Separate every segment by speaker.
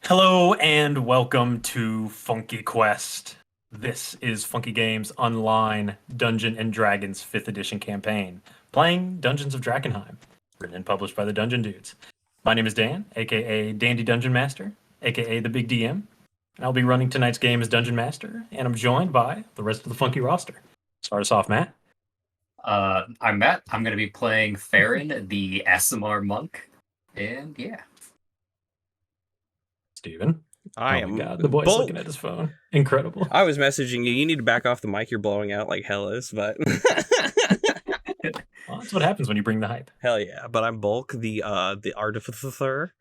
Speaker 1: Hello and welcome to Funky Quest. This is Funky Games Online Dungeon and Dragons 5th edition campaign, playing Dungeons of Drakkenheim, written and published by the Dungeon Dudes. My name is Dan, aka Dandy Dungeon Master, aka the Big DM, and I'll be running tonight's game as Dungeon Master, and I'm joined by the rest of the Funky roster. Start us off, Matt.
Speaker 2: I'm Matt. I'm going to be playing Farron, the ASMR monk. And yeah.
Speaker 1: Steven.
Speaker 3: I
Speaker 1: Oh
Speaker 3: am
Speaker 1: my god, the boy's looking at his phone. Incredible.
Speaker 3: I was messaging you. You need to back off the mic. You're blowing out like hell is, but
Speaker 1: Well, that's what happens when you bring the hype.
Speaker 3: hell yeah. But I'm Bulk, the artificer.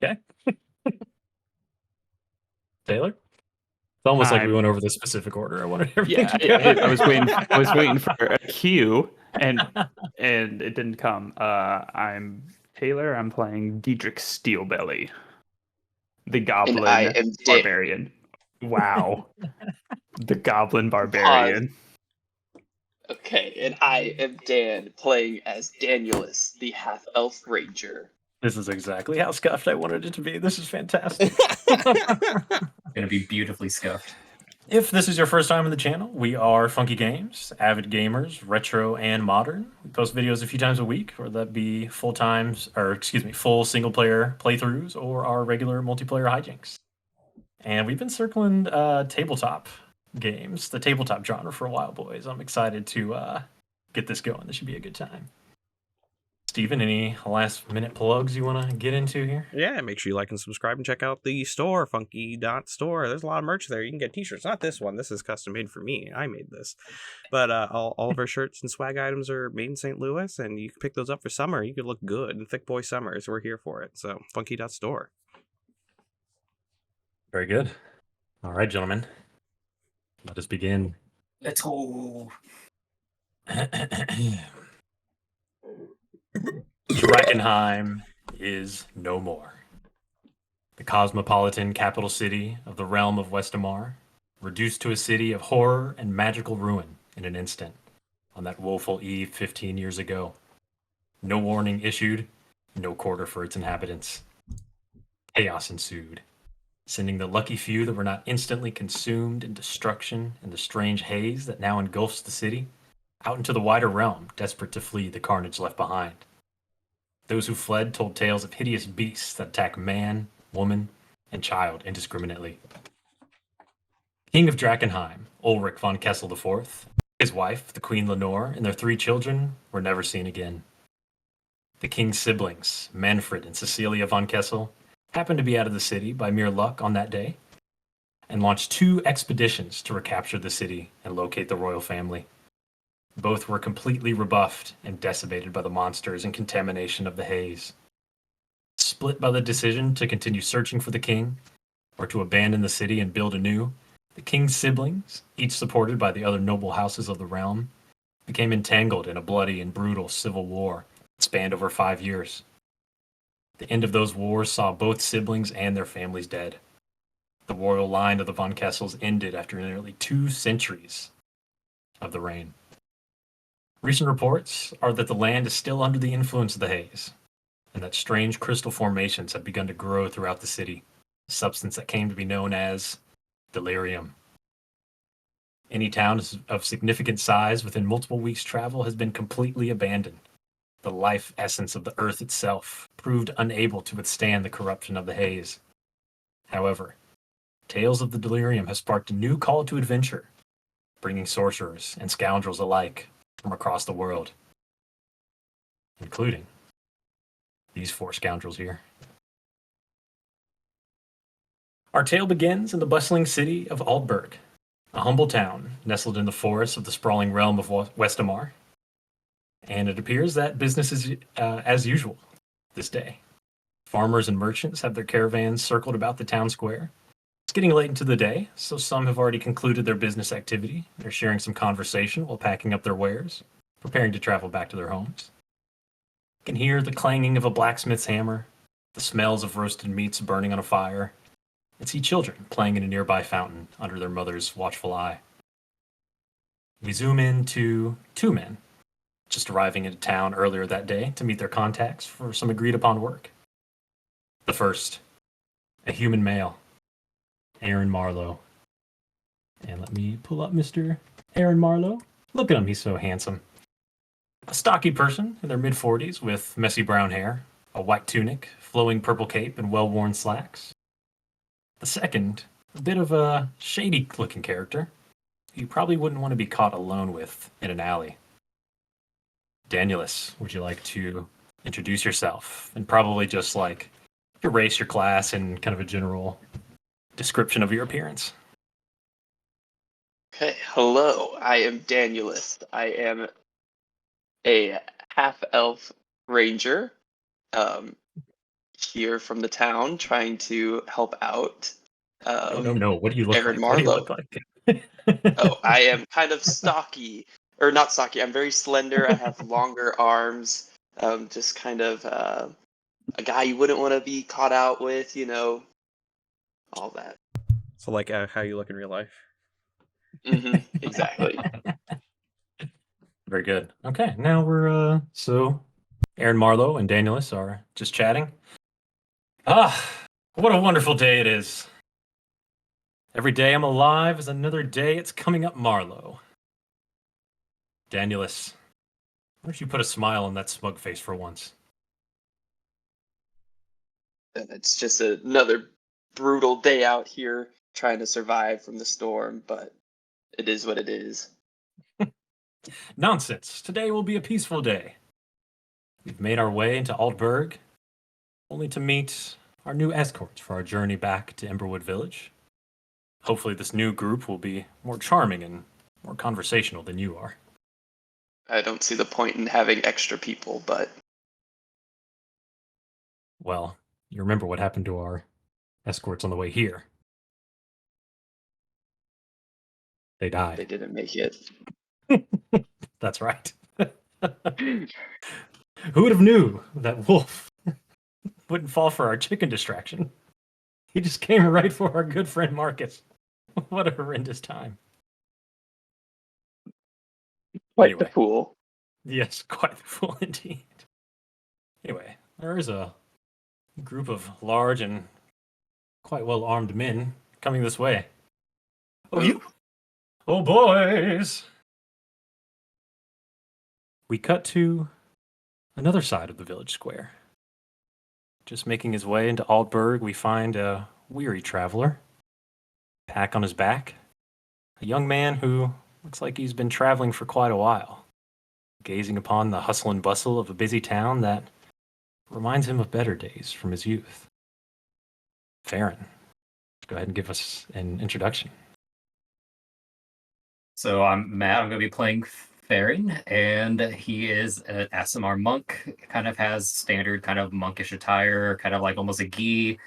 Speaker 1: Okay. Taylor? It's almost like we went over the specific order. I wanted everything to go.
Speaker 4: I was waiting for a cue, and it didn't come. I'm Taylor. I'm playing Diedrich Steelbelly, the Goblin
Speaker 5: I am
Speaker 4: Barbarian. Wow, the Goblin Barbarian.
Speaker 5: Okay, and I am Dan, playing as Danielus, the half-elf ranger.
Speaker 1: This is exactly how scuffed I wanted it to be. This is fantastic.
Speaker 2: Going to be beautifully scuffed.
Speaker 1: If this is your first time on the channel, we are Funky Games, avid gamers, retro and modern. We post videos a few times a week, whether that be full single player playthroughs or our regular multiplayer hijinks. And we've been circling tabletop games, the tabletop genre for a while, boys. I'm excited to get this going. This should be a good time. Steven, any last minute plugs you want to get into here?
Speaker 3: Yeah, make sure you like and subscribe and check out the store, funky.store. There's a lot of merch there. You can get t-shirts. Not this one. This is custom made for me. I made this. But all of our shirts and swag items are made in St. Louis, and you can pick those up for summer. You could look good in thick boy summers. We're here for it. So funky.store.
Speaker 1: Very good. All right, gentlemen. Let us begin.
Speaker 2: Let's go.
Speaker 1: Drakkenheim is no more. The cosmopolitan capital city of the realm of Westamar, reduced to a city of horror and magical ruin in an instant, on that woeful eve 15 years ago. No warning issued, no quarter for its inhabitants. Chaos ensued, sending the lucky few that were not instantly consumed in destruction and the strange haze that now engulfs the city out into the wider realm, desperate to flee the carnage left behind. Those who fled told tales of hideous beasts that attack man, woman, and child indiscriminately. King of Drakkenheim, Ulrich von Kessel IV, his wife, the Queen Lenore, and their 3 children were never seen again. The king's siblings, Manfred and Cecilia von Kessel, happened to be out of the city by mere luck on that day, and launched 2 expeditions to recapture the city and locate the royal family. Both were completely rebuffed and decimated by the monsters and contamination of the haze. Split by the decision to continue searching for the king, or to abandon the city and build anew, the king's siblings, each supported by the other noble houses of the realm, became entangled in a bloody and brutal civil war that spanned over 5 years. The end of those wars saw both siblings and their families dead. The royal line of the von Kessels ended after nearly 2 centuries of the reign. Recent reports are that the land is still under the influence of the haze, and that strange crystal formations have begun to grow throughout the city, a substance that came to be known as delirium. Any town of significant size within multiple weeks' travel has been completely abandoned. The life essence of the earth itself proved unable to withstand the corruption of the haze. However, tales of the delirium have sparked a new call to adventure, bringing sorcerers and scoundrels alike from across the world, including these 4 scoundrels here. Our tale begins in the bustling city of Aldburg, a humble town nestled in the forests of the sprawling realm of Westamar. And it appears that business is as usual this day. Farmers and merchants have their caravans circled about the town square. It's getting late into the day, so some have already concluded their business activity. They're sharing some conversation while packing up their wares, preparing to travel back to their homes. You can hear the clanging of a blacksmith's hammer, the smells of roasted meats burning on a fire, and see children playing in a nearby fountain under their mother's watchful eye. We zoom in to 2 men, just arriving into town earlier that day to meet their contacts for some agreed upon work. The first, a human male, Aaron Marlowe. And let me pull up Mr. Aaron Marlowe. Look at him, he's so handsome. A stocky person in their mid-40s with messy brown hair, a white tunic, flowing purple cape, and well-worn slacks. The second, a bit of a shady-looking character you probably wouldn't want to be caught alone with in an alley. Danielus, would you like to introduce yourself and probably just like your race, your class, and kind of a general description of your appearance?
Speaker 5: Okay, hello. I am Danielus. I am a half-elf ranger, here from the town, trying to help out.
Speaker 1: No. What do you look
Speaker 5: Aaron
Speaker 1: like? What do you
Speaker 5: Marlowe.
Speaker 1: look like?
Speaker 5: Oh, I am kind of stocky, or not stocky. I'm very slender. I have longer arms. Just kind of a guy you wouldn't want to be caught out with, all that.
Speaker 3: So like how you look in real life.
Speaker 5: Exactly.
Speaker 1: Very good. Okay, now we're so Aaron Marlowe and Danielus are just chatting. Ah, what a wonderful day it is. Every day I'm alive is another day it's coming up Marlowe. Danielus, why don't you put a smile on that smug face for once?
Speaker 5: It's just another brutal day out here trying to survive from the storm, but it is what it is.
Speaker 1: Nonsense. Today will be a peaceful day. We've made our way into Altberg, only to meet our new escorts for our journey back to Emberwood Village. Hopefully this new group will be more charming and more conversational than you are.
Speaker 5: I don't see the point in having extra people, but
Speaker 1: Well, you remember what happened to our escorts on the way here. They
Speaker 5: they
Speaker 1: died.
Speaker 5: didn't make it.
Speaker 1: That's right. Who would have knew that Wolf wouldn't fall for our chicken distraction? He just came right for our good friend Marcus. What a horrendous time.
Speaker 5: Quite
Speaker 1: Anyway.
Speaker 5: the fool.
Speaker 1: Yes, quite the fool indeed. Anyway, there is a group of large and quite well-armed men coming this way. Oh, you! Oh, boys! We cut to another side of the village square. Just making his way into Altberg, we find a weary traveler, pack on his back, a young man who looks like he's been traveling for quite a while, gazing upon the hustle and bustle of a busy town that reminds him of better days from his youth. Farron, go ahead and give us an introduction.
Speaker 2: So I'm Matt. I'm going to be playing Farron, and he is an Asimar monk. Kind of has standard kind of monkish attire, kind of like almost a gi,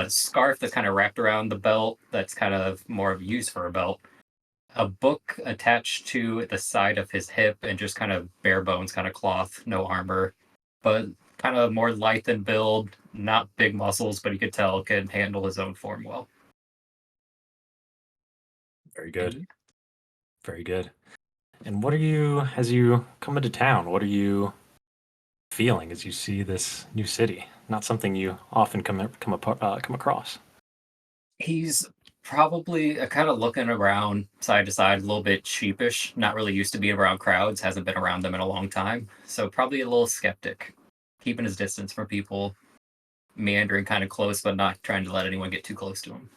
Speaker 2: scarf that's kind of wrapped around the belt. That's kind of more of use for a belt. A book attached to the side of his hip, and just kind of bare bones, kind of cloth, no armor, but kind of more lithe in build. Not big muscles, but you could tell can handle his own form well.
Speaker 1: Very good. Very good. And what are you, as you come into town, what are you feeling as you see this new city? Not something you often come across.
Speaker 2: He's probably kind of looking around side to side, a little bit sheepish, not really used to being around crowds, hasn't been around them in a long time. So probably a little skeptic, keeping his distance from people, meandering kind of close, but not trying to let anyone get too close to him.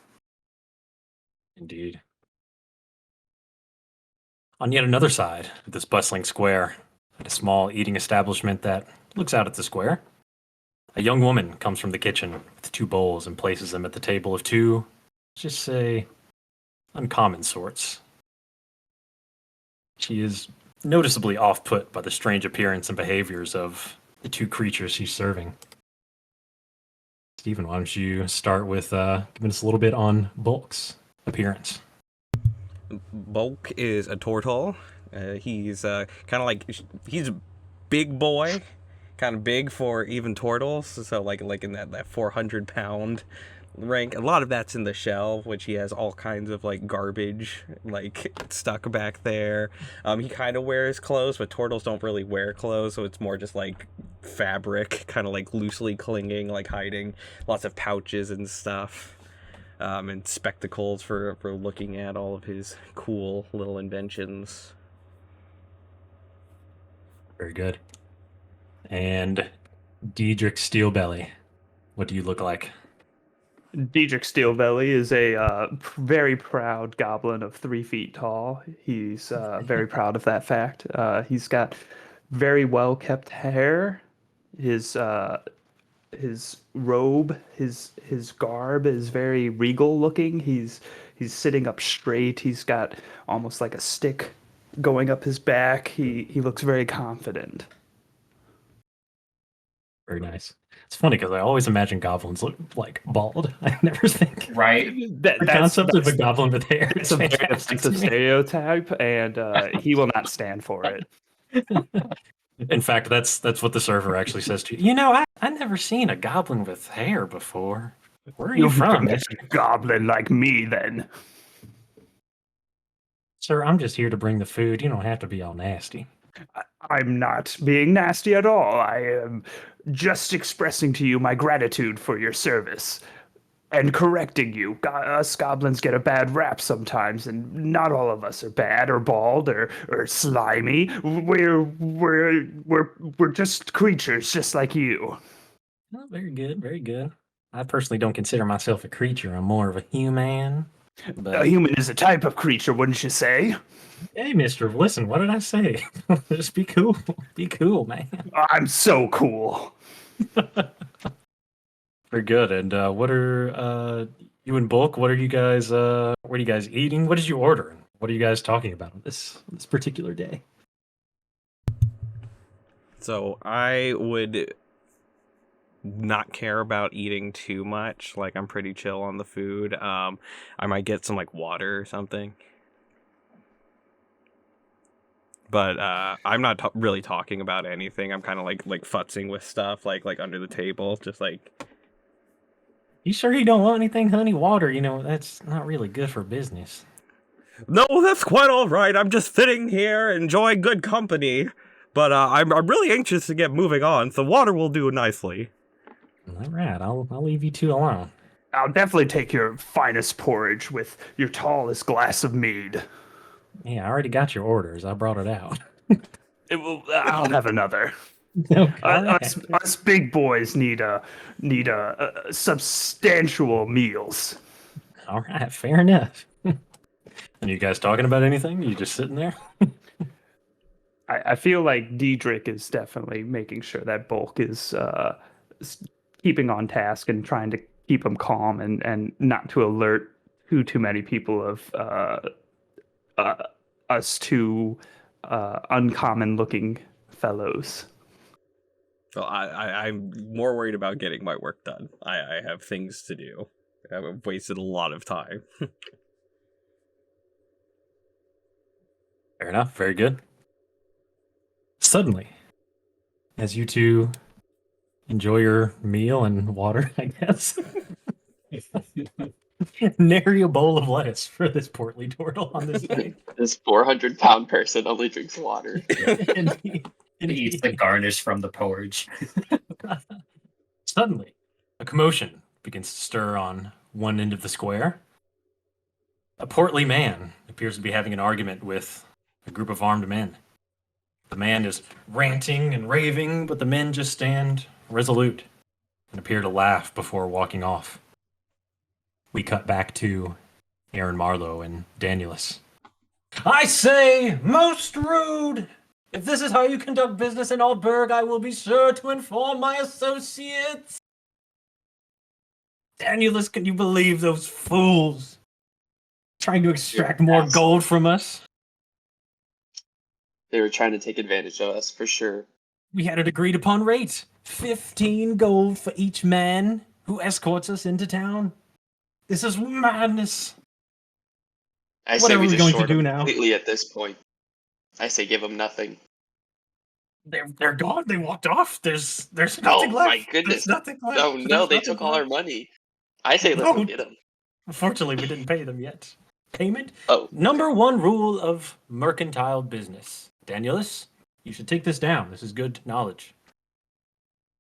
Speaker 1: Indeed. On yet another side of this bustling square, at a small eating establishment that looks out at the square, a young woman comes from the kitchen with two bowls and places them at the table of two, let's just say, uncommon sorts. She is noticeably off-put by the strange appearance and behaviors of the two creatures she's serving. Stephen, why don't you start with giving us a little bit on Bulk's appearance?
Speaker 3: Bulk is a turtle. He's kind of like he's a big boy, kind of big for even turtles. So like in that 400-pound rank. A lot of that's in the shell, which he has all kinds of like garbage like stuck back there. He kind of wears clothes, but turtles don't really wear clothes, so it's more just like fabric, kind of like loosely clinging, like hiding. Lots of pouches and stuff, and spectacles for looking at all of his cool little inventions.
Speaker 1: Very good. And Diedrich Steelbelly, what do you look like?
Speaker 4: Diedrich Steelbelly is a very proud goblin of 3 feet tall. He's very proud of that fact. He's got very well kept hair. His robe, his garb is very regal looking. He's sitting up straight. He's got almost like a stick going up his back. He looks very confident.
Speaker 1: Very nice. It's funny because I always imagine goblins look like bald. I never think
Speaker 2: Right?
Speaker 1: the concept of a goblin with hair.
Speaker 4: It's
Speaker 1: Is
Speaker 4: a very
Speaker 1: fantastic to
Speaker 4: offensive
Speaker 1: me.
Speaker 4: stereotype, and he will not stand for it.
Speaker 1: In fact, that's what the server actually says to you. You know, I never seen a goblin with hair before. Where are you from?
Speaker 4: A goblin like me, then.
Speaker 1: Sir, I'm just here to bring the food. You don't have to be all nasty.
Speaker 4: I'm not being nasty at all. I am just expressing to you my gratitude for your service and correcting you. Us goblins get a bad rap sometimes, and not all of us are bad or bald or slimy. We're just creatures, just like you.
Speaker 1: Oh, very good, very good. I personally don't consider myself a creature. I'm more of a human. But
Speaker 4: A human is a type of creature, wouldn't you say?
Speaker 1: hey, mister, listen, what did I say? Just be cool. Be cool, man.
Speaker 4: I'm so cool.
Speaker 1: Very good. And what are you and Bulk? What are you guys? What are you guys eating? What did you order? And what are you guys talking about on this particular day?
Speaker 3: So I would not care about eating too much. Like, I'm pretty chill on the food. I might get some like water or something. But I'm not really talking about anything. I'm kind of like futzing with stuff like under the table, just like.
Speaker 1: You sure you don't want anything, honey? Water, you know, that's not really good for business.
Speaker 3: No, that's quite all right. I'm just sitting here enjoying good company. But I'm really anxious to get moving on, so water will do nicely.
Speaker 1: All right, I'll leave you two alone.
Speaker 4: I'll definitely take your finest porridge with your tallest glass of mead.
Speaker 1: Yeah, I already got your orders. I brought it out.
Speaker 4: I'll have another.
Speaker 1: Okay, all right.
Speaker 4: Us big boys need a substantial meals.
Speaker 1: All right, fair enough. And you guys talking about anything? You just sitting there?
Speaker 4: I feel like Diedrich is definitely making sure that Bulk is keeping on task and trying to keep him calm and not to alert too many people of us two uncommon looking fellows.
Speaker 3: Well, I'm more worried about getting my work done. I have things to do. I've wasted a lot of time.
Speaker 1: Fair enough. Very good. Suddenly, as you two enjoy your meal and water, I guess, nary a bowl of lettuce for this portly turtle on this day.
Speaker 5: This 400-pound person only drinks water.
Speaker 1: Indeed.
Speaker 2: He eats the garnish from the porridge.
Speaker 1: Suddenly, a commotion begins to stir on one end of the square. A portly man appears to be having an argument with a group of armed men. The man is ranting and raving, but the men just stand resolute and appear to laugh before walking off. We cut back to Aaron Marlowe and Danielus. I say, most rude! If this is how you conduct business in Aldburg, I will be sure to inform my associates. Danielus, can you believe those fools? Trying to extract more gold from us?
Speaker 5: They were trying to take advantage of us, for sure.
Speaker 1: We had an agreed upon rate. 15 gold for each man who escorts us into town. This is madness.
Speaker 5: I
Speaker 1: What
Speaker 5: say
Speaker 1: are
Speaker 5: we
Speaker 1: we
Speaker 5: just
Speaker 1: going to
Speaker 5: short
Speaker 1: do
Speaker 5: them
Speaker 1: now?
Speaker 5: completely at this point. I say give them nothing.
Speaker 1: They're gone. They walked off. There's
Speaker 5: Oh
Speaker 1: nothing left.
Speaker 5: my goodness.
Speaker 1: There's nothing left.
Speaker 5: Oh
Speaker 1: There's
Speaker 5: no, they
Speaker 1: nothing
Speaker 5: took all our
Speaker 1: left.
Speaker 5: money. I say let's go
Speaker 1: No.
Speaker 5: get him.
Speaker 1: Unfortunately, we didn't pay them yet. Payment?
Speaker 5: Oh,
Speaker 1: Number one rule of mercantile business. Danielus, you should take this down. This is good knowledge.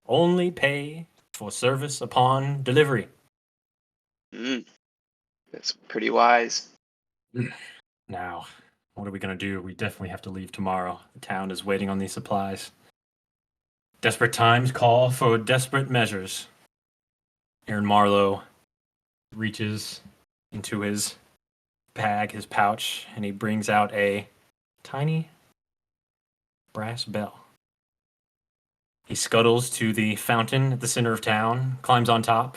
Speaker 1: Only pay for service upon delivery.
Speaker 5: that's pretty wise.
Speaker 1: Now, what are we going to do? We definitely have to leave tomorrow. The town is waiting on these supplies. Desperate times call for desperate measures. Aaron Marlowe reaches into his bag, his pouch, and he brings out a tiny brass bell. He scuttles to the fountain at the center of town, climbs on top.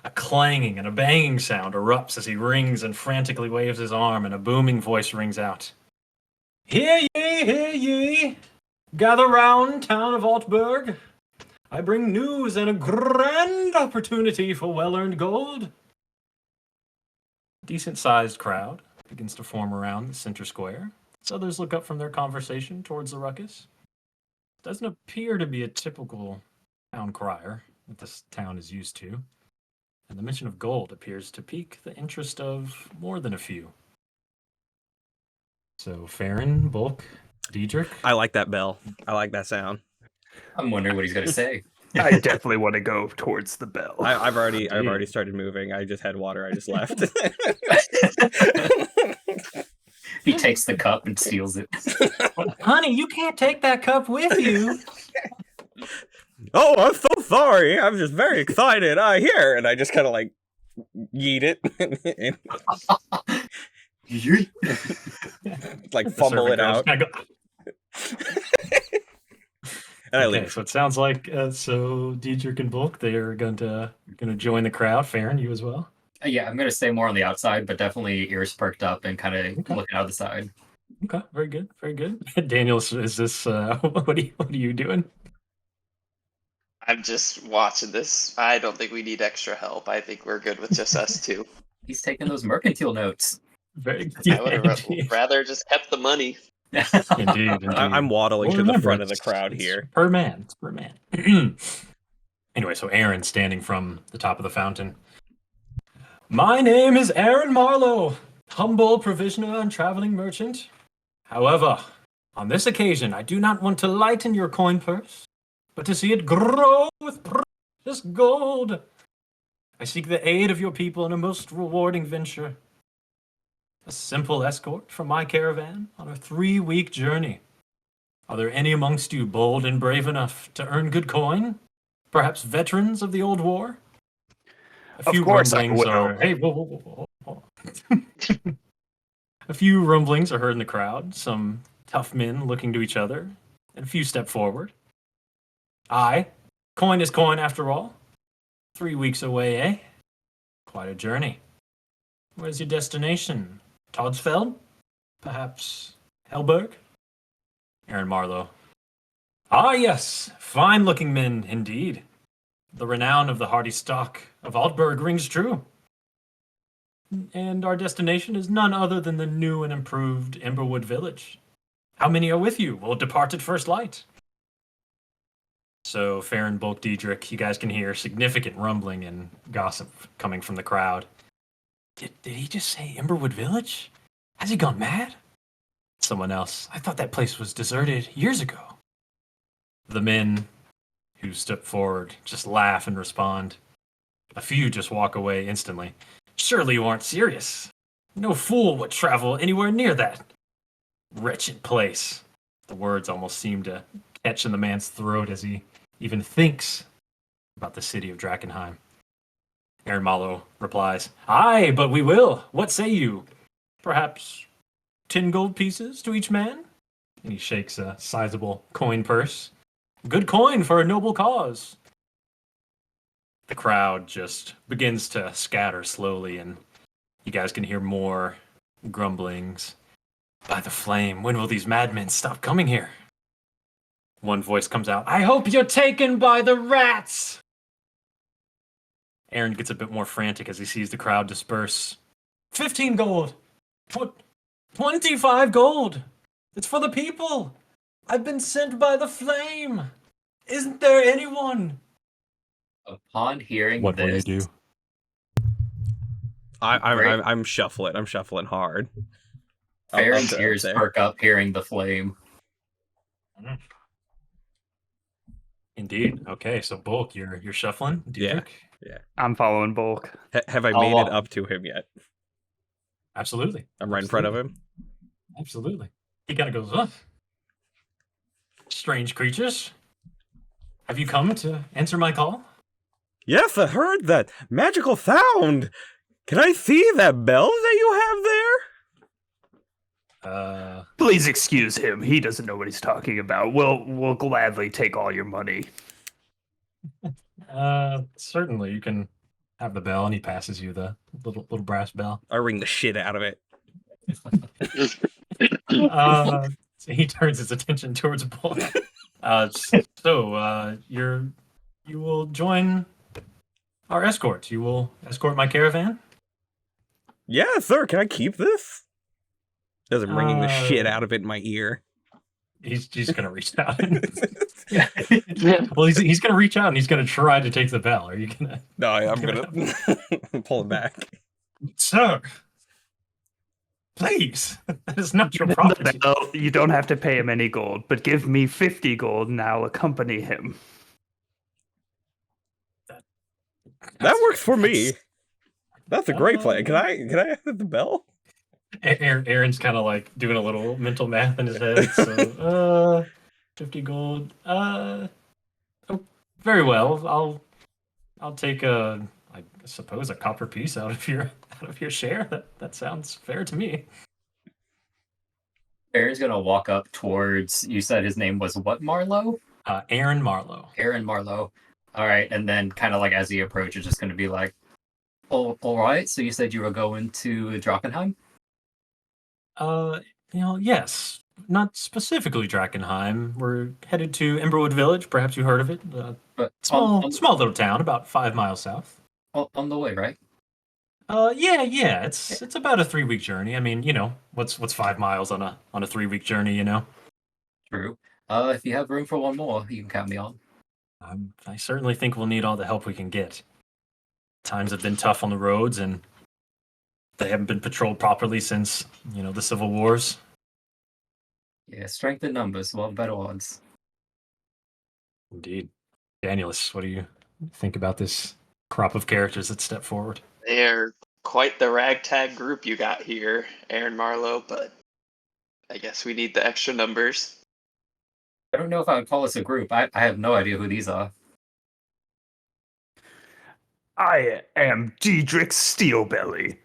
Speaker 1: A clanging and a banging sound erupts as he rings and frantically waves his arm, and a booming voice rings out. Hear ye, hear ye! Gather round, town of Altberg. I bring news and a grand opportunity for well-earned gold. A decent-sized crowd begins to form around the center square. As others look up from their conversation towards the ruckus. Doesn't appear to be a typical town crier that this town is used to. And the mention of gold appears to pique the interest of more than a few. So, Farron, Bulk, Diedrich.
Speaker 3: I like that bell. I like that sound.
Speaker 2: I'm wondering what he's gonna say.
Speaker 4: I definitely want to go towards the bell.
Speaker 3: I've already started moving. I just had water. I just left.
Speaker 2: He takes the cup and seals it.
Speaker 1: Honey, you can't take that cup with you.
Speaker 3: Oh, I'm so sorry. I'm just very excited. Here, and I just kind of like yeet it, and, like fumble it out, and I
Speaker 1: Okay,
Speaker 3: leave.
Speaker 1: so it sounds like so Diedrich and Bulk, they are gonna join the crowd. Farron, you as well.
Speaker 2: Yeah, I'm gonna stay more on the outside, but definitely ears perked up and kind of looking out the side.
Speaker 1: Okay, very good, very good. Daniel, is this what are you doing?
Speaker 5: I'm just watching this. I don't think we need extra help. I think we're good with just us two.
Speaker 2: He's taking those mercantile notes.
Speaker 1: Very
Speaker 5: I would have rather just kept the money.
Speaker 1: Indeed.
Speaker 3: I'm waddling
Speaker 1: Well,
Speaker 3: to the
Speaker 1: remember,
Speaker 3: front of the
Speaker 1: it's-
Speaker 3: crowd
Speaker 1: it's
Speaker 3: here.
Speaker 1: Per man. It's per man. Anyway, so Aaron standing from the top of the fountain. My name is Aaron Marlowe, humble provisioner and traveling merchant. However, on this occasion, I do not want to lighten your coin purse, but to see it grow with precious gold. I seek the aid of your people in a most rewarding venture. A simple escort from my caravan on a 3-week journey. Are there any amongst you bold and brave enough to earn good coin? Perhaps veterans of the old war? A
Speaker 4: Of course I
Speaker 1: rumblings
Speaker 4: will.
Speaker 1: are. Hey, whoa. A few rumblings are heard in the crowd. Some tough men looking to each other, and a few step forward. Aye, coin is coin after all. 3 weeks away, eh? Quite a journey. Where's your destination? Todsfeld? Perhaps Helberg? Aaron Marlowe. Ah, yes, fine-looking men indeed. The renown of the hardy stock of Altberg rings true. And our destination is none other than the new and improved Emberwood Village. How many are with you? We'll depart at first light. So, Farron, Bulk, Diedrich, you guys can hear significant rumbling and gossip coming from the crowd. Did he just say Emberwood Village? Has he gone mad? Someone else. I thought that place was deserted years ago. The men who step forward just laugh and respond. A few just walk away instantly. Surely you aren't serious. No fool would travel anywhere near that wretched place. The words almost seem to catch in the man's throat as he even thinks about the city of Drakkenheim. Aaron Marlowe replies, Aye, but we will. What say you? Perhaps 10 gold pieces to each man? And he shakes a sizable coin purse. Good coin for a noble cause. The crowd just begins to scatter slowly, and you guys can hear more grumblings. By the flame, when will these madmen stop coming here? One voice comes out, I hope you're taken by the rats! Aaron gets a bit more frantic as he sees the crowd disperse. 15 gold! 25 gold! It's for the people! I've been sent by the flame! Isn't there anyone?
Speaker 2: Upon hearing
Speaker 1: What will you
Speaker 2: this,
Speaker 1: do?
Speaker 2: Great.
Speaker 3: I'm shuffling. I'm shuffling hard.
Speaker 2: Farron's
Speaker 3: Up
Speaker 2: ears
Speaker 3: there.
Speaker 2: perk up hearing the flame.
Speaker 1: Indeed. Okay, so Bulk, you're shuffling.
Speaker 3: Yeah.
Speaker 1: Diedrich?
Speaker 4: I'm following Bulk.
Speaker 3: Have I
Speaker 2: I'll
Speaker 3: made it
Speaker 2: walk.
Speaker 3: up to him yet?
Speaker 1: Absolutely.
Speaker 3: I'm right in front of him.
Speaker 1: Absolutely. He kind of goes, "Huh? Strange creatures. Have you come to answer my call?"
Speaker 3: Yes, I heard that magical sound. Can I see that bell that you have there?
Speaker 4: Please excuse him. He doesn't know what he's talking about. We'll gladly take all your money.
Speaker 1: Certainly. You can have the bell, and he passes you the little brass bell.
Speaker 3: I ring the shit out of it.
Speaker 1: So he turns his attention towards Bulk. You will join our escort. You will escort my caravan.
Speaker 3: Yeah, sir. Can I keep this? As I'm ringing the shit
Speaker 1: Uh,
Speaker 3: out of it in my ear.
Speaker 1: He's gonna reach out. Well, he's gonna reach out and he's gonna try to take the bell. Are you gonna?
Speaker 3: No, I'm gonna pull it back.
Speaker 1: Sir, please. That is not your
Speaker 4: The
Speaker 1: property.
Speaker 4: bell, you don't have to pay him any gold, but give me 50 gold and I'll accompany him.
Speaker 3: That works for me. That's a great
Speaker 1: Uh,
Speaker 3: plan. Can I have the bell?
Speaker 1: Aaron's kind of like doing a little mental math in his head. So, 50 gold. Oh, very well. I'll take I suppose a copper piece out of your share. That sounds fair to me.
Speaker 2: Farron's gonna walk up towards. You said his name was what? Marlowe.
Speaker 1: Aaron Marlowe.
Speaker 2: Aaron Marlowe. All right, and then kind of like as he approaches, just gonna be like, "Oh, all right. So you said you were going to Drakkenheim?
Speaker 1: Yes. Not specifically Drakkenheim. We're headed to Emberwood Village. Perhaps you heard of it.
Speaker 2: But
Speaker 1: Small little town, about 5 miles south.
Speaker 2: on the way, right?
Speaker 1: Yeah. It's about a 3-week journey. I mean, what's 5 miles on a 3-week journey?
Speaker 2: True. If you have room for one more, you can count me on.
Speaker 1: I certainly think we'll need all the help we can get. Times have been tough on the roads, and they haven't been patrolled properly since the civil wars.
Speaker 2: Yeah, strength in numbers, well, better odds.
Speaker 1: Indeed. Danielus, what do you think about this crop of characters that step forward?
Speaker 5: They're quite the ragtag group you got here, Aaron Marlowe, but I guess we need the extra numbers.
Speaker 2: I don't know if I would call this a group. I have no idea who these are.
Speaker 4: I am Diedrich Steelbelly.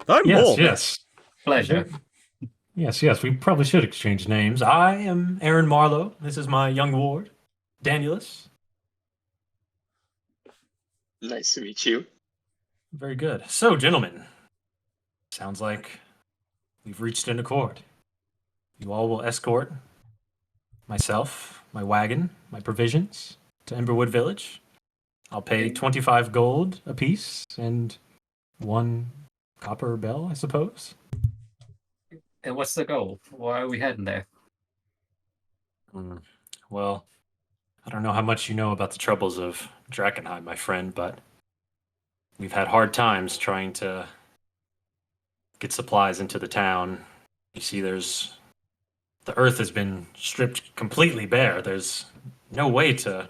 Speaker 3: I'm Bulk.
Speaker 1: Yes.
Speaker 2: Pleasure.
Speaker 1: Yes. We probably should exchange names. I am Aaron Marlowe. This is my young ward, Danielus.
Speaker 5: Nice to meet you.
Speaker 1: Very good. So, gentlemen, sounds like we've reached an accord. You all will escort myself, my wagon, my provisions to Emberwood Village. I'll pay 25 gold apiece and 1 copper bell, I suppose.
Speaker 2: And what's the goal? Why are we heading there?
Speaker 1: Well, I don't know how much you know about the troubles of Drakkenheim, my friend, but we've had hard times trying to get supplies into the town. You see, the earth has been stripped completely bare. There's no way to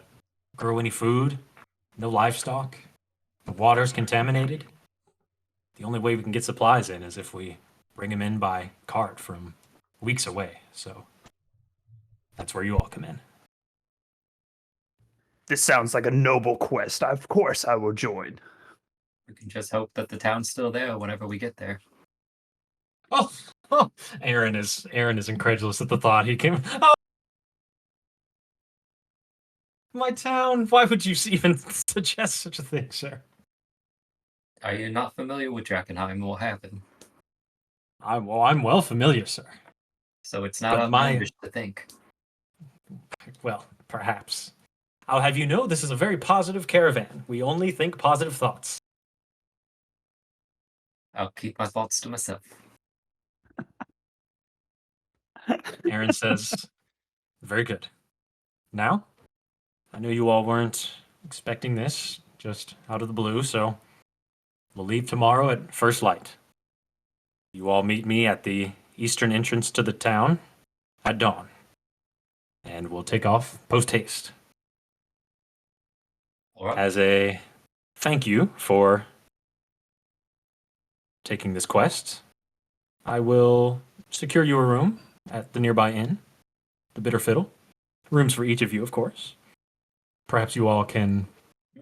Speaker 1: grow any food, no livestock. The water's contaminated. The only way we can get supplies in is if we bring them in by cart from weeks away. So that's where you all come in.
Speaker 4: This sounds like a noble quest. Of course I will join.
Speaker 2: We can just hope that the town's still there whenever we get there.
Speaker 1: Oh, Aaron is incredulous at the thought. He came. Oh, my town. Why would you even suggest such a thing, sir?
Speaker 2: Are you not familiar with Drakkenheim? What happened?
Speaker 1: I'm well familiar, sir.
Speaker 2: So it's not
Speaker 1: But
Speaker 2: outlandish to think.
Speaker 1: Well, perhaps. I'll have you know this is a very positive caravan. We only think positive thoughts.
Speaker 2: I'll keep my thoughts to myself.
Speaker 1: Aaron says, very good. Now, I know you all weren't expecting this. just out of the blue, so we'll leave tomorrow at first light. You all meet me at the eastern entrance to the town at dawn, and we'll take off post-haste.
Speaker 2: All right.
Speaker 1: As a thank you for taking this quest, I will secure you a room at the nearby inn, the Bitter Fiddle. Rooms for each of you, of course. Perhaps you all can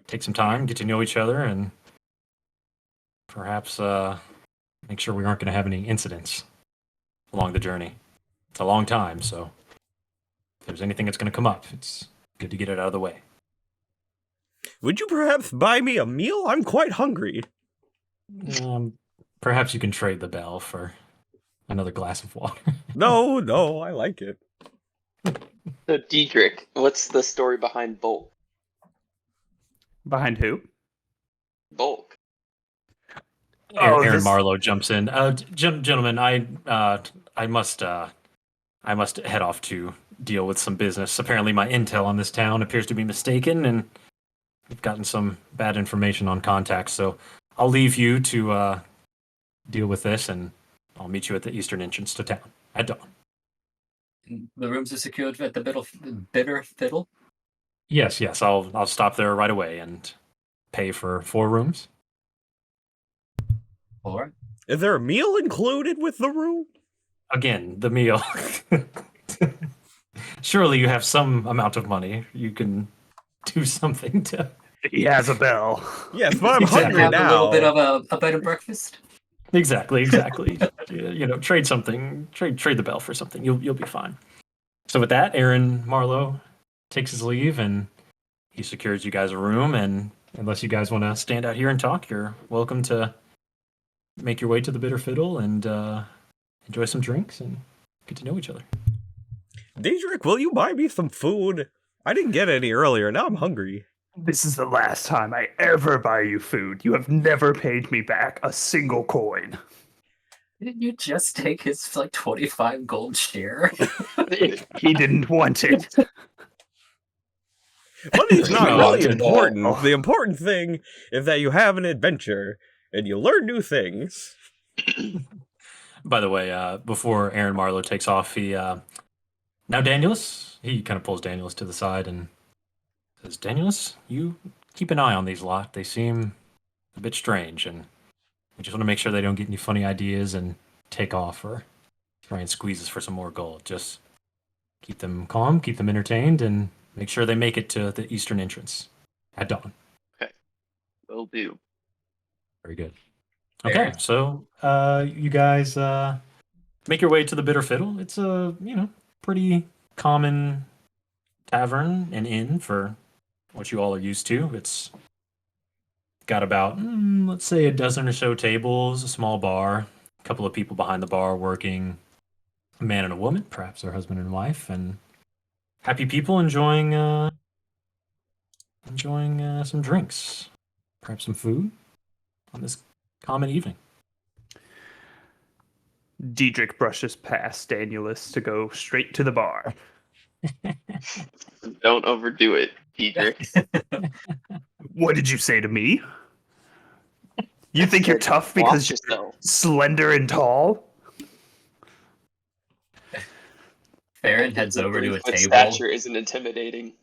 Speaker 1: take some time, get to know each other, and perhaps make sure we aren't going to have any incidents along the journey. It's a long time, so if there's anything that's going to come up, it's good to get it out of the way.
Speaker 3: Would you perhaps buy me a meal? I'm quite hungry.
Speaker 1: Perhaps you can trade the bell for another glass of water.
Speaker 3: No, I like it.
Speaker 5: So, Diedrich, what's the story behind Bulk?
Speaker 4: Behind who?
Speaker 5: Bulk.
Speaker 4: Oh,
Speaker 1: Aaron
Speaker 4: this-
Speaker 1: Marlowe jumps in. Gentlemen, I must head off to deal with some business. Apparently, my intel on this town appears to be mistaken, and we've gotten some bad information on contacts. So I'll leave you to deal with this, and I'll meet you at the eastern entrance to town at dawn.
Speaker 2: The rooms are secured at the Bitter Fiddle.
Speaker 1: Yes. I'll stop there right away and pay for 4 rooms.
Speaker 2: All right.
Speaker 3: Is there a meal included with the room?
Speaker 1: Again, the meal. Surely you have some amount of money. You can do something to.
Speaker 4: He has a bell.
Speaker 3: Yes, but I'm
Speaker 1: Exactly.
Speaker 3: hungry
Speaker 2: Have
Speaker 3: now.
Speaker 2: a little bit of a bed and breakfast.
Speaker 1: Exactly. Trade something. Trade the bell for something. You'll be fine. So with that, Aaron Marlowe takes his leave and he secures you guys a room. And unless you guys want to stand out here and talk, you're welcome to make your way to the Bitter Fiddle and enjoy some drinks and get to know each other.
Speaker 3: Diedrich, will you buy me some food? I didn't get any earlier. Now I'm hungry.
Speaker 4: This is the last time I ever buy you food. You have never paid me back a single coin.
Speaker 2: Didn't you just take his 25 gold share?
Speaker 4: He didn't want it.
Speaker 3: Money's not
Speaker 1: No,
Speaker 3: really
Speaker 1: it's
Speaker 3: important. The important thing is that you have an adventure and you learn new things.
Speaker 1: By the way, before Aaron Marlowe takes off, he now Danielus, he kind of pulls Danielus to the side and says, "Danielus, you keep an eye on these lot. They seem a bit strange, and we just want to make sure they don't get any funny ideas and take off or try and squeeze us for some more gold. Just keep them calm, keep them entertained, and make sure they make it to the eastern entrance at dawn."
Speaker 5: Will do.
Speaker 1: Very good.
Speaker 2: Fair.
Speaker 1: Okay, so you guys make your way to the Bitter Fiddle. It's a pretty common tavern and inn for what you all are used to. It's got about let's say a dozen or so tables, a small bar, a couple of people behind the bar working, a man and a woman, perhaps their husband and wife, and happy people enjoying some drinks, perhaps some food on this common evening.
Speaker 4: Diedrich brushes past Danielus to go straight to the bar.
Speaker 5: Don't overdo it, Diedrich.
Speaker 4: What did you say to me? You think you're tough because
Speaker 5: Watch
Speaker 4: you're
Speaker 5: yourself.
Speaker 4: slender and tall?
Speaker 2: Farron heads over to a
Speaker 5: 3-foot
Speaker 2: table.
Speaker 5: stature isn't intimidating.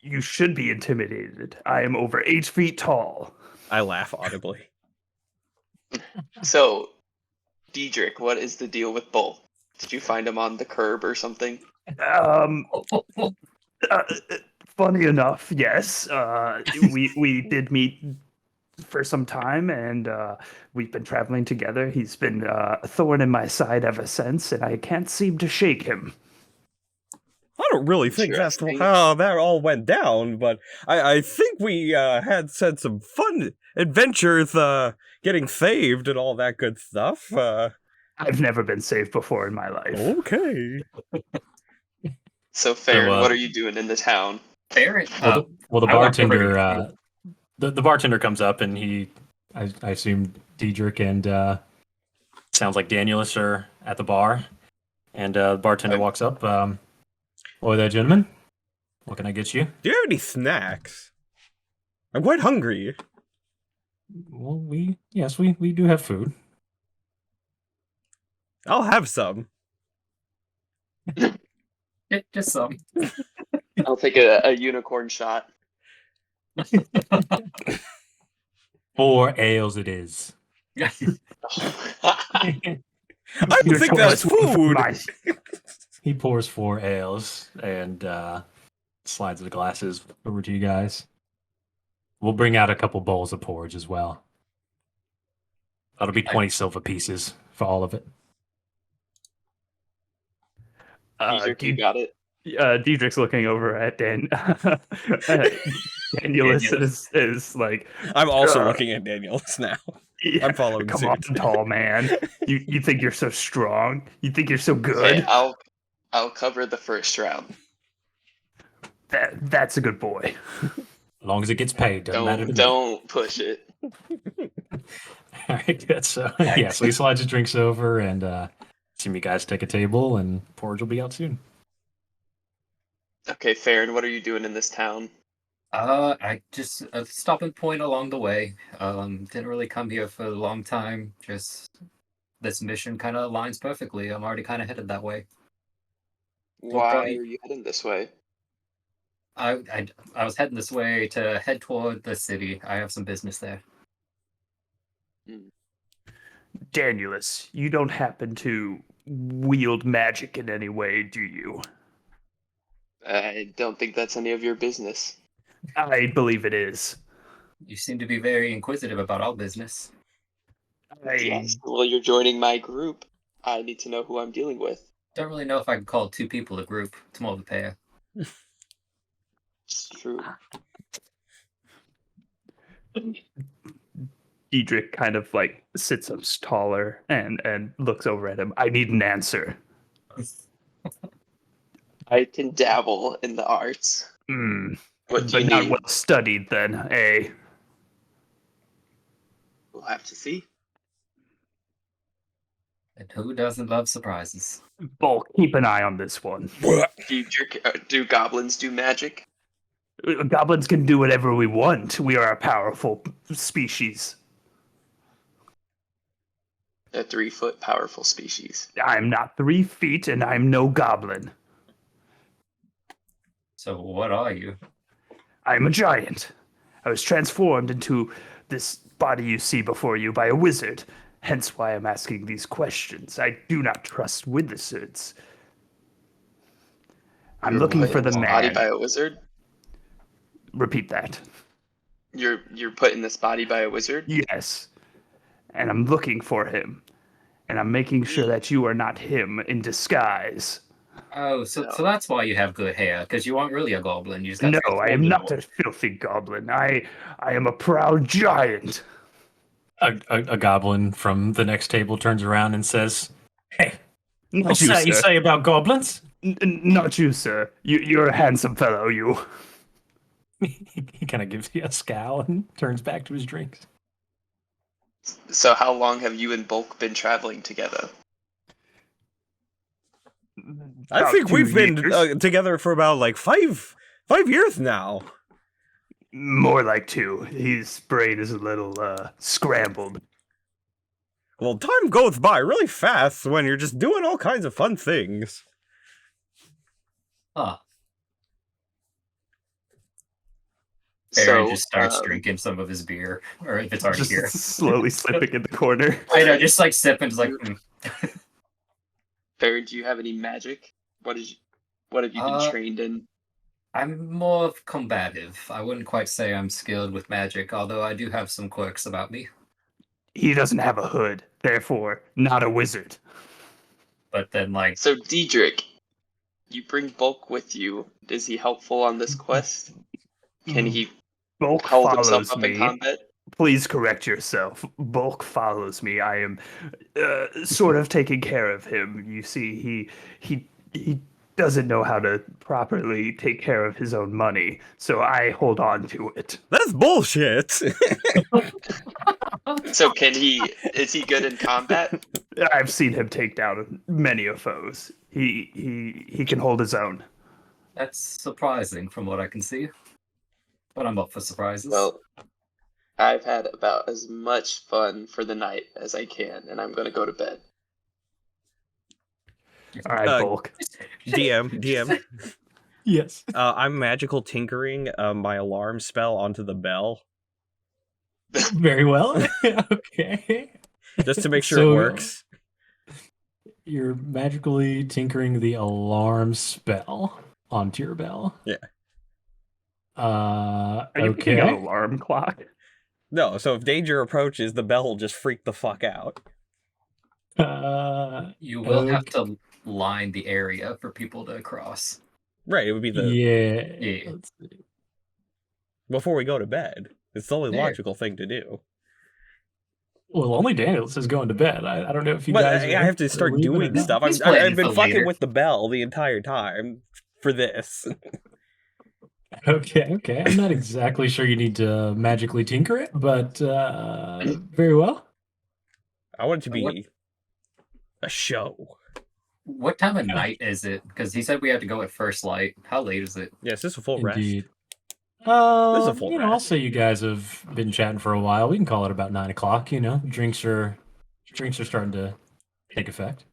Speaker 4: You should be intimidated. I am over 8 feet tall.
Speaker 3: I laugh audibly.
Speaker 5: So, Diedrich, what is the deal with Bull? Did you find him on the curb or something?
Speaker 4: Funny enough, yes. We did meet for some time, and we've been traveling together. He's been a thorn in my side ever since, and I can't seem to shake him.
Speaker 3: I don't really think that's
Speaker 5: Interesting.
Speaker 3: how that all went down, but I think we had some fun adventures getting saved and all that good stuff.
Speaker 4: I've never been saved before in my life.
Speaker 3: Okay.
Speaker 5: So, Farron,
Speaker 1: So,
Speaker 5: what are you doing in the town?
Speaker 2: Farron,
Speaker 1: Well, the
Speaker 2: I walked over
Speaker 1: bartender,
Speaker 2: to
Speaker 1: the bartender comes up and I assume Diedrich and sounds like Danielus are at the bar, and the bartender walks up. "Oh, there, gentlemen. What can I get you?"
Speaker 3: Do you have any snacks? I'm quite hungry.
Speaker 1: Well, we do have food.
Speaker 3: I'll have some.
Speaker 2: Just some.
Speaker 5: I'll take a unicorn shot.
Speaker 1: 4 ales it is.
Speaker 3: I
Speaker 4: You're
Speaker 3: think that's
Speaker 4: too much for
Speaker 3: food.
Speaker 1: He pours 4 ales and slides the glasses over to you guys. We'll bring out a couple bowls of porridge as well. That'll be 20 silver pieces for all of it.
Speaker 5: Diedrich, you got it.
Speaker 4: Diedrich's looking over at Daniel. Danielus is like,
Speaker 3: I'm also looking at Danielus now.
Speaker 4: yeah,
Speaker 3: I'm following
Speaker 4: come
Speaker 3: suit.
Speaker 4: on, tall man. You think you're so strong? You think you're so good?
Speaker 5: Okay, I'll cover the first round.
Speaker 4: That's a good boy.
Speaker 1: As long as it gets paid, doesn't matter to me.
Speaker 5: Don't push it.
Speaker 1: All right, good. So yeah, so he slides his drinks over, and assume you guys take a table, and porridge will be out soon.
Speaker 5: Okay, Farron, what are you doing in this town?
Speaker 2: I just a stopping point along the way. Didn't really come here for a long time. Just this mission kind of aligns perfectly. I'm already kind of headed that way.
Speaker 5: Why
Speaker 2: probably-
Speaker 5: are you heading this way?
Speaker 2: I was heading this way to head toward the city. I have some business there.
Speaker 4: Danielus, you don't happen to wield magic in any way, do you?
Speaker 5: I don't think that's any of your business.
Speaker 4: I believe it is.
Speaker 2: You seem to be very inquisitive about our business.
Speaker 5: Yes. Well, you're joining my group. I need to know who I'm dealing with.
Speaker 2: Don't really know if I can call 2 people a group. It's more of a pair.
Speaker 5: It's true.
Speaker 4: Diedrich kind of like sits up taller and looks over at him. I need an answer.
Speaker 5: I can dabble in the arts. What do
Speaker 4: But
Speaker 5: you
Speaker 4: not
Speaker 5: need?
Speaker 4: well studied then, eh?
Speaker 5: We'll have to see.
Speaker 2: And who doesn't love surprises?
Speaker 4: Bulk, keep an eye on this one.
Speaker 5: Do goblins do magic?
Speaker 4: Goblins can do whatever we want. We are a powerful species.
Speaker 5: A 3-foot powerful species.
Speaker 4: I'm not 3 feet and I'm no goblin.
Speaker 2: So what are you?
Speaker 4: I'm a giant. I was transformed into this body you see before you by a wizard. Hence why I'm asking these questions. I do not trust wizards. I'm looking for the
Speaker 5: Body
Speaker 4: man.
Speaker 5: by a wizard?
Speaker 4: Repeat that.
Speaker 5: You're put in this body by a wizard?
Speaker 4: Yes. And I'm looking for him. And I'm making sure that you are not him in disguise.
Speaker 2: Oh, so
Speaker 5: No.
Speaker 2: so that's why you have good hair, because you aren't really a goblin. You just got
Speaker 4: No, I
Speaker 2: transformed
Speaker 4: am
Speaker 2: into
Speaker 4: not
Speaker 2: one.
Speaker 4: a filthy goblin. I am a proud giant.
Speaker 1: A goblin from the next table turns around and says, "Hey,
Speaker 4: Not
Speaker 1: what's
Speaker 4: you,
Speaker 1: that you
Speaker 4: sir.
Speaker 1: say about goblins?"
Speaker 4: Not you, sir. You're a handsome fellow, you.
Speaker 1: He kind of gives you a scowl and turns back to his drinks.
Speaker 5: So how long have you and Bulk been traveling together?
Speaker 3: I
Speaker 4: About
Speaker 3: think
Speaker 4: 2
Speaker 3: we've been
Speaker 4: years.
Speaker 3: together for about like five years now.
Speaker 4: More like 2. His brain is a little scrambled.
Speaker 3: Well, time goes by really fast when you're just doing all kinds of fun things.
Speaker 2: Huh.
Speaker 5: So
Speaker 2: Aaron just starts drinking some of his beer, or if it's already
Speaker 4: Just
Speaker 2: here.
Speaker 4: slowly slipping in the corner.
Speaker 2: I know, just like sipping, just like.
Speaker 5: Farron, do you have any magic? What have you been trained in?
Speaker 2: I'm more of combative. I wouldn't quite say I'm skilled with magic, although I do have some quirks about me.
Speaker 4: He doesn't have a hood, therefore not a wizard.
Speaker 2: But then, like,
Speaker 5: So Diedrich, you bring Bulk with you. Is he helpful on this quest? Can he
Speaker 4: Bulk
Speaker 5: hold himself
Speaker 4: follows
Speaker 5: up in
Speaker 4: me.
Speaker 5: combat?
Speaker 4: Please correct yourself. Bulk follows me. I am sort of taking care of him. You see, he doesn't know how to properly take care of his own money, so I hold on to it.
Speaker 3: That's bullshit.
Speaker 5: So is he good in combat?
Speaker 4: I've seen him take down many of foes. He can hold his own.
Speaker 2: that's surprising from what I can see. But I'm up for surprises.
Speaker 5: Well, I've had about as much fun for the night as I can, and I'm going to go to bed.
Speaker 4: All right, Bulk.
Speaker 3: DM.
Speaker 1: Yes.
Speaker 3: I'm magical tinkering my alarm spell onto the bell
Speaker 1: Very well. Okay.
Speaker 3: just to make sure
Speaker 1: So,
Speaker 3: it works.
Speaker 1: You're magically tinkering the alarm spell onto your bell.
Speaker 3: Yeah.
Speaker 4: Are you picking
Speaker 1: Okay.
Speaker 4: an alarm clock?
Speaker 3: No, so if danger approaches, the bell will just freak the fuck out.
Speaker 2: You will have
Speaker 1: okay.
Speaker 2: to line the area for people to cross.
Speaker 3: Right, it would be the
Speaker 2: Yeah.
Speaker 1: Let's see.
Speaker 3: before we go to bed. It's the only
Speaker 2: There.
Speaker 3: logical thing to do.
Speaker 1: Well, only Daniel says going to bed. I don't know if you
Speaker 3: But
Speaker 1: guys.
Speaker 3: I have to start
Speaker 1: leaving or
Speaker 3: doing
Speaker 1: not.
Speaker 3: stuff.
Speaker 2: He's planning
Speaker 3: I've been
Speaker 2: for
Speaker 3: fucking
Speaker 2: later.
Speaker 3: with the bell the entire time for this.
Speaker 1: Okay. I'm not exactly sure you need to magically tinker it, but very well.
Speaker 3: I want it to
Speaker 2: What-
Speaker 3: be a show.
Speaker 2: What time of night is it? Because he said we had to go at first light. How late is it?
Speaker 3: Yes, this is a full rest.
Speaker 1: Indeed.
Speaker 3: This is a full
Speaker 1: I'll
Speaker 3: rest.
Speaker 1: say you guys have been chatting for a while. We can call it about 9 o'clock. Drinks are starting to take effect.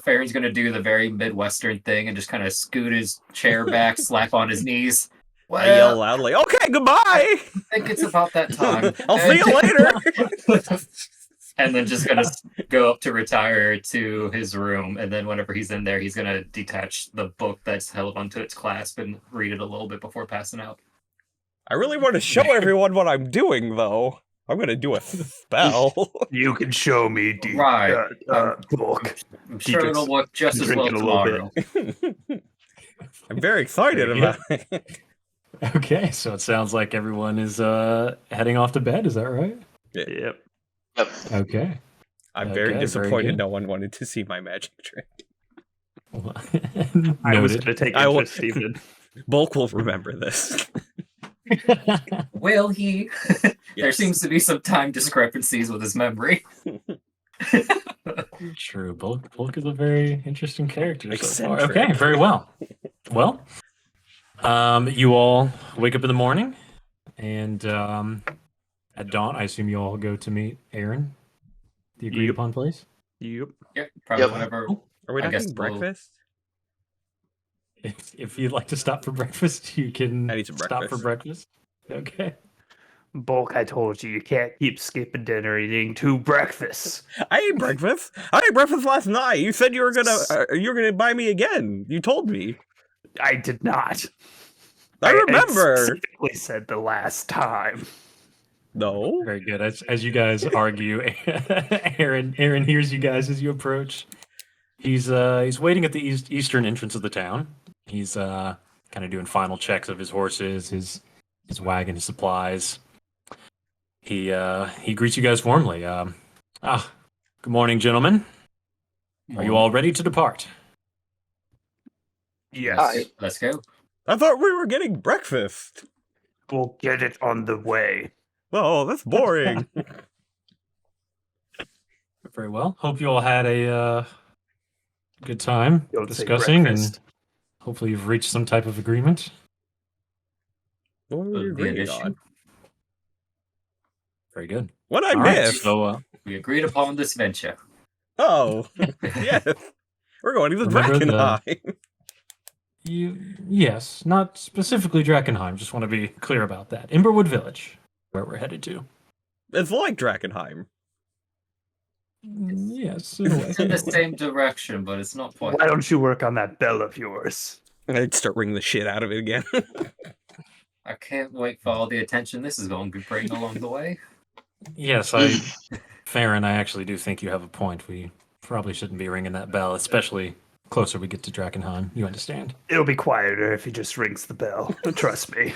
Speaker 2: Farron's gonna do the very Midwestern thing and just kind of scoot his chair back, slap on his knees. Well,
Speaker 3: I yell loudly, "Okay, goodbye!
Speaker 2: I think it's about that time.
Speaker 3: I'll see you later!"
Speaker 2: And then just gonna go up to retire to his room, and then whenever he's in there, he's gonna detach the book that's held onto its clasp and read it a little bit before passing out.
Speaker 3: I really want to show everyone what I'm doing, though. I'm gonna do a spell.
Speaker 4: You can show me,
Speaker 2: Right.
Speaker 4: Bulk.
Speaker 2: I'm sure
Speaker 4: Dietrich's
Speaker 2: it'll work just as well
Speaker 4: drinking a little
Speaker 2: tomorrow.
Speaker 3: I'm very excited
Speaker 1: Yeah.
Speaker 3: about it.
Speaker 1: Okay, so it sounds like everyone is heading off to bed. Is that right?
Speaker 4: Yep.
Speaker 5: Yep.
Speaker 1: Okay.
Speaker 3: I'm
Speaker 1: Okay,
Speaker 3: very
Speaker 1: very
Speaker 3: disappointed
Speaker 1: good.
Speaker 3: no one wanted to see my magic trick.
Speaker 4: I was
Speaker 1: Noted.
Speaker 4: going to take
Speaker 3: I will-
Speaker 4: interest, Stephen.
Speaker 3: Bulk will remember this.
Speaker 2: Will he? There
Speaker 3: Yes.
Speaker 2: seems to be some time discrepancies with his memory.
Speaker 1: True. Bulk is a very interesting character so far.
Speaker 3: Eccentric.
Speaker 1: Okay, very well. Well, you all wake up in the morning, and at dawn, I assume you all go to meet Aaron, the agreed
Speaker 4: Yep.
Speaker 1: upon place.
Speaker 4: Yep.
Speaker 2: Yeah, probably
Speaker 5: Yep.
Speaker 2: whenever.
Speaker 3: Are we
Speaker 2: I
Speaker 3: not
Speaker 2: guess
Speaker 3: getting
Speaker 2: we'll-
Speaker 3: breakfast?
Speaker 1: If you'd like to stop for breakfast, you can
Speaker 3: I need some
Speaker 1: stop for
Speaker 3: breakfast.
Speaker 1: breakfast. Okay.
Speaker 4: Bulk, I told you, you can't keep skipping dinner eating 2 breakfasts.
Speaker 3: I ate breakfast. I ate breakfast last night. You said you were gonna buy me again. You told me.
Speaker 4: I did not.
Speaker 3: I remember.
Speaker 4: specifically said the last time.
Speaker 3: No.
Speaker 1: Very good. As you guys argue, Aaron hears you guys as you approach. He's waiting at the eastern entrance of the town. He's kind of doing final checks of his horses, his wagon, his supplies. He greets you guys warmly. Good morning, gentlemen. Are you all ready to depart?
Speaker 4: Yes.
Speaker 5: Hi.
Speaker 2: Let's go.
Speaker 3: I thought we were getting breakfast.
Speaker 4: We'll get it on the way.
Speaker 3: Oh, that's boring.
Speaker 1: Very well. Hope you all had a good time
Speaker 4: Don't say
Speaker 1: discussing, and
Speaker 4: breakfast.
Speaker 1: hopefully you've reached some type of agreement.
Speaker 3: What were we
Speaker 2: The
Speaker 3: agreeing
Speaker 2: addition.
Speaker 3: on?
Speaker 1: Very good.
Speaker 3: What I
Speaker 1: All right,
Speaker 3: missed?
Speaker 1: so
Speaker 2: We agreed upon this venture.
Speaker 3: Oh, yes. We're going to the
Speaker 1: Remember the-
Speaker 3: Drakkenheim.
Speaker 1: yes, not specifically Drakkenheim. Just want to be clear about that. Emberwood Village, where we're headed to.
Speaker 3: It's like Drakkenheim.
Speaker 1: Yes, in a way.
Speaker 2: It's in the same direction, but it's not quite.
Speaker 4: Why don't you work on that bell of yours?
Speaker 3: I'd start ringing the shit out of it again.
Speaker 2: I can't wait for all the attention this is going to bring along the way.
Speaker 1: Yes, Farron, I actually do think you have a point. We probably shouldn't be ringing that bell, especially closer we get to Drakkenheim. You understand?
Speaker 4: It'll be quieter if he just rings the bell. Trust me.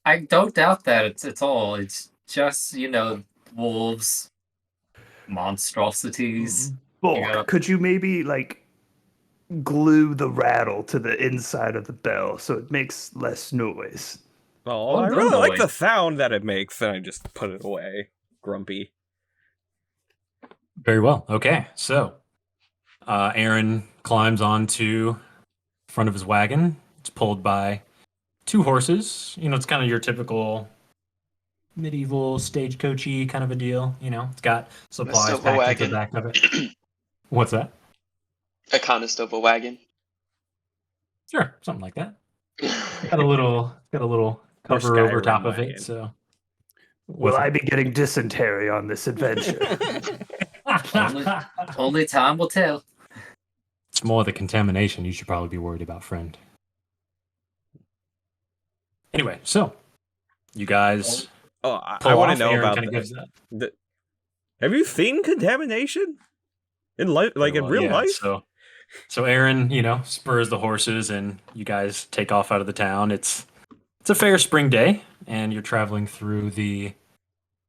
Speaker 2: I don't doubt that it's all. It's just, wolves, monstrosities.
Speaker 4: Bulk,
Speaker 2: Yeah.
Speaker 4: could you maybe, glue the rattle to the inside of the bell so it makes less noise?
Speaker 3: Oh,
Speaker 2: Oh,
Speaker 3: I
Speaker 2: no
Speaker 3: really like
Speaker 2: noise.
Speaker 3: the sound that it makes, and I just put it away. Grumpy.
Speaker 1: Very well. Okay, so Aaron climbs onto the front of his wagon. It's pulled by 2 horses. You know, it's kind of your typical medieval stagecoachy kind of a deal. You know, it's got supplies
Speaker 5: Conestoga
Speaker 1: packed at the
Speaker 5: wagon.
Speaker 1: back of it. What's that?
Speaker 5: A Conestoga wagon.
Speaker 1: Sure, something like that. Got a little
Speaker 3: Or
Speaker 1: cover over
Speaker 3: Skyrim
Speaker 1: top of
Speaker 3: wagon.
Speaker 1: it. So,
Speaker 4: Will I be getting dysentery on this adventure?
Speaker 2: Only time will tell.
Speaker 1: It's more the contamination you should probably be worried about, friend. Anyway, so you guys
Speaker 3: Oh,
Speaker 1: pull
Speaker 3: I want to
Speaker 1: off.
Speaker 3: know
Speaker 1: Aaron
Speaker 3: about
Speaker 1: kinda
Speaker 3: that.
Speaker 1: gives that.
Speaker 3: Have you seen contamination in life, like in
Speaker 1: Well,
Speaker 3: real
Speaker 1: yeah,
Speaker 3: life?
Speaker 1: So Aaron, you know, spurs the horses, and you guys take off out of the town. It's a fair spring day, and you're traveling through the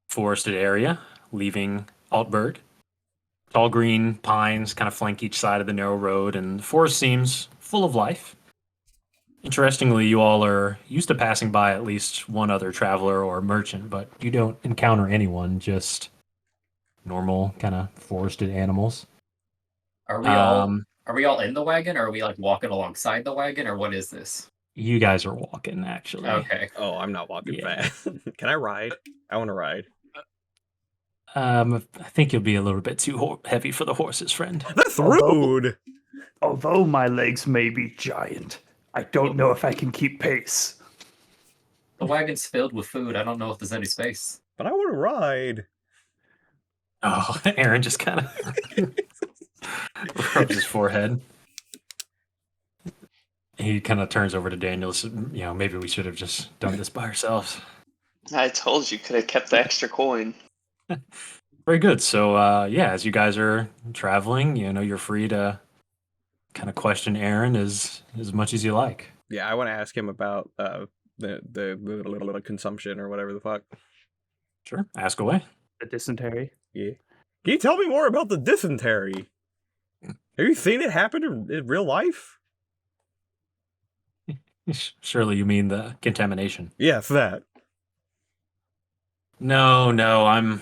Speaker 1: forested area, leaving Altberg. Tall green pines kind of flank each side of the narrow road, and the forest seems full of life. Interestingly, you all are used to passing by at least one other traveler or merchant, but you don't encounter anyone, just normal kind of forested animals.
Speaker 2: Are we all in the wagon, or are we like walking alongside the wagon, or what is this?
Speaker 1: You guys are walking, actually.
Speaker 2: Okay.
Speaker 3: Oh, I'm not walking
Speaker 1: Yeah.
Speaker 3: fast. Can I ride? I want to ride.
Speaker 1: I think you'll be a little bit too heavy for the horses, friend.
Speaker 3: That's
Speaker 4: Although-
Speaker 3: rude.
Speaker 4: Although my legs may be giant, I don't know if I can keep pace.
Speaker 2: The wagon's filled with food. I don't know if there's any space.
Speaker 3: But I want to ride.
Speaker 1: Oh, Aaron just kind of rubs his forehead. He kind of turns over to Daniel. You know, maybe we should have just done this by ourselves.
Speaker 5: I told you, could have kept the extra coin.
Speaker 1: Very good. So, yeah, as you guys are traveling, you know, you're free to kind of question Aaron as much as you like.
Speaker 3: Yeah, I want to ask him about the little consumption or whatever the fuck.
Speaker 1: Sure, ask away.
Speaker 4: The dysentery.
Speaker 3: Yeah. Can you tell me more about the dysentery? Have you seen it happen in real life?
Speaker 1: Surely you mean the contamination.
Speaker 3: Yes, that.
Speaker 1: No, I'm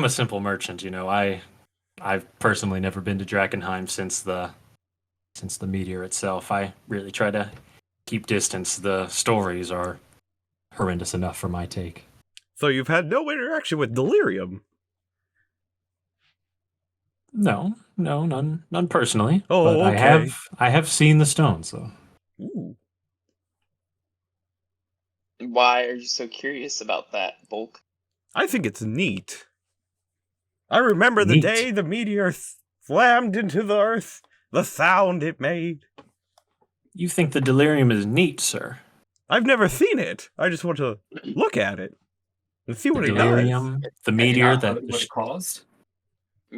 Speaker 1: a simple merchant. You know, I've personally never been to Drakkenheim since the meteor itself. I really try to keep distance. The stories are horrendous enough for my take.
Speaker 3: So you've had no interaction with delirium?
Speaker 1: No, none personally.
Speaker 3: Oh,
Speaker 1: but
Speaker 3: okay.
Speaker 1: I have seen the stones though.
Speaker 3: Ooh.
Speaker 5: Why are you so curious about that, Bulk?
Speaker 3: I think it's neat. I remember the
Speaker 1: Neat.
Speaker 3: day the meteor slammed into the earth, the sound it made.
Speaker 1: You think the delirium is neat, sir?
Speaker 3: I've never seen it. I just want to look at it and see
Speaker 1: The
Speaker 3: what it does.
Speaker 1: delirium, the meteor
Speaker 2: Not
Speaker 1: that
Speaker 2: what it caused.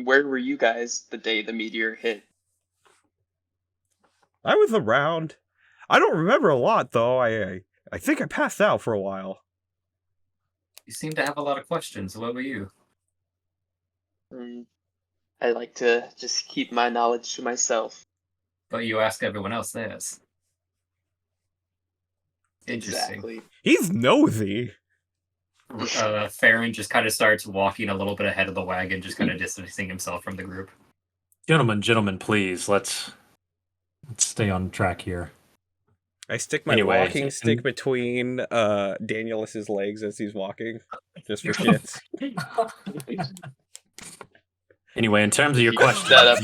Speaker 5: Where were you guys the day the meteor hit?
Speaker 3: I was around. I don't remember a lot, though. I think I passed out for a while.
Speaker 2: You seem to have a lot of questions. What were you?
Speaker 5: I like to just keep my knowledge to myself.
Speaker 2: But you ask everyone else theirs. Interesting.
Speaker 5: Exactly.
Speaker 3: He's nosy.
Speaker 2: Farron just kind of starts walking a little bit ahead of the wagon, just kind of distancing himself from the group.
Speaker 1: Gentlemen, please, let's stay on track here.
Speaker 3: I stick my
Speaker 1: Anyway,
Speaker 3: walking stick between Danielus's legs as he's walking, just for shits.
Speaker 1: Anyway, in terms of your
Speaker 5: You
Speaker 1: question,
Speaker 5: set up-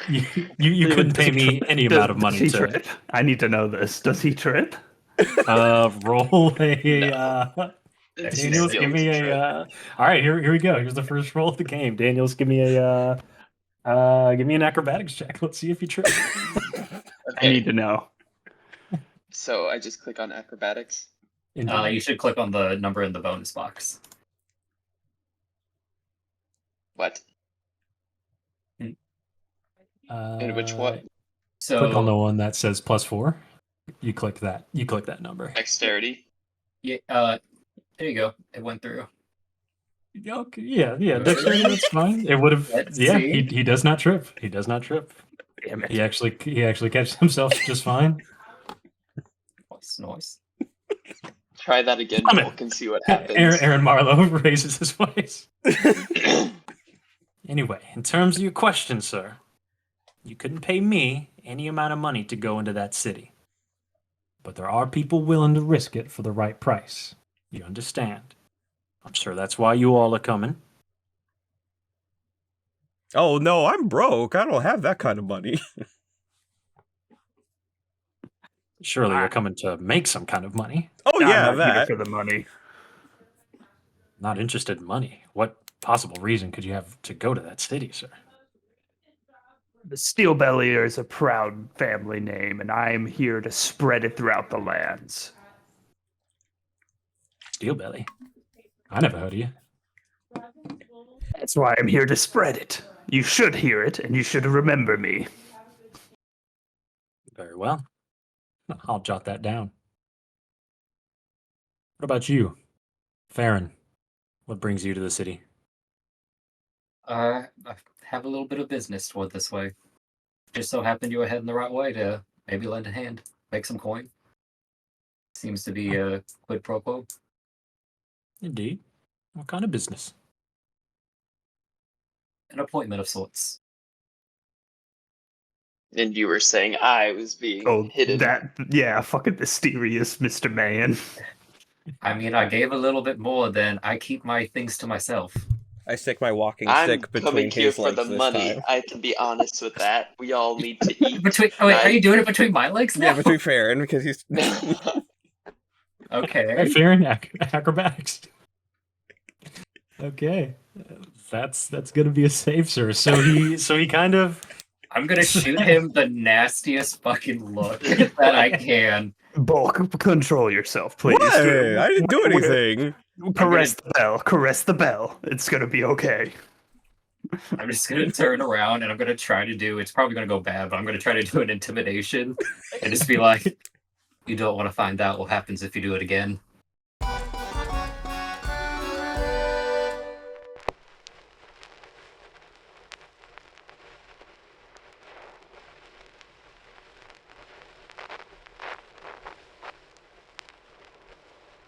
Speaker 1: you couldn't pay me any amount of money
Speaker 4: Does he
Speaker 1: to
Speaker 4: trip? I need to know this. Does he trip?
Speaker 1: roll a.
Speaker 5: It's
Speaker 1: Daniels,
Speaker 5: still
Speaker 1: give me
Speaker 5: true.
Speaker 1: a. All right, here we go. Here's the first roll of the game. Daniels, give me a. Give me an acrobatics check. Let's see if you trip.
Speaker 4: I need to know.
Speaker 5: So I just click on acrobatics.
Speaker 2: You should click on the number in the bonus box.
Speaker 5: What? In which what?
Speaker 2: So
Speaker 1: Click on the one that says +4. You click that. You click that number.
Speaker 5: Dexterity.
Speaker 2: yeah, there you go. It went through.
Speaker 1: Okay, yeah. Dexterity, that's fine. It would have.
Speaker 2: Let's
Speaker 1: Yeah,
Speaker 2: see.
Speaker 1: he does not trip. He does not trip.
Speaker 4: Damn it.
Speaker 1: He actually catches himself just fine.
Speaker 2: Noise.
Speaker 5: Try that again,
Speaker 1: Damn it.
Speaker 5: Bulk, and see what happens.
Speaker 1: Aaron Marlowe raises his voice. Anyway, in terms of your question, sir, You couldn't pay me any amount of money to go into that city. But there are people willing to risk it for the right price. You understand? I'm sure that's why you all are coming.
Speaker 3: Oh no, I'm broke. I don't have that kind of money.
Speaker 1: Surely you're coming to make some kind of money.
Speaker 3: Oh
Speaker 4: I'm
Speaker 3: yeah,
Speaker 4: not here
Speaker 3: that.
Speaker 4: for the money.
Speaker 1: Not interested in money. What possible reason could you have to go to that city, sir?
Speaker 4: The Steelbellier is a proud family name, and I am here to spread it throughout the lands.
Speaker 1: Steelbelly? I never heard of you.
Speaker 4: That's why I'm here to spread it. You should hear it, and you should remember me.
Speaker 1: Very well. I'll jot that down. What about you, Farron? What brings you to the city?
Speaker 2: I have a little bit of business toward this way. Just so happened you were heading the right way to maybe lend a hand, make some coin. Seems to be a quid pro quo.
Speaker 1: Indeed. What kind of business?
Speaker 2: An appointment of sorts.
Speaker 5: And you were saying I was being hidden.
Speaker 4: Fucking mysterious Mr. Man.
Speaker 2: I mean, I gave a little bit more than I keep my things to myself.
Speaker 3: I stick my walking
Speaker 5: I'm
Speaker 3: stick between
Speaker 5: coming here
Speaker 3: his
Speaker 5: for
Speaker 3: legs
Speaker 5: the
Speaker 3: this
Speaker 5: money.
Speaker 3: time.
Speaker 5: I can be honest with that. We all need to eat.
Speaker 2: Are you doing it between my legs now?
Speaker 3: Yeah, between Farron because he's.
Speaker 2: Okay.
Speaker 1: Hey, Farron, acrobatics. Okay, that's gonna be a save, sir. So he kind of.
Speaker 2: I'm gonna shoot him the nastiest fucking look that I can.
Speaker 4: Bulk, control yourself, please.
Speaker 3: What? I didn't do anything.
Speaker 4: Caress the bell. Caress the bell. It's gonna be okay.
Speaker 2: I'm just gonna turn around and I'm gonna try to do. It's probably gonna go bad, but I'm gonna try to do an intimidation and just be like, "You don't want to find out what happens if you do it again."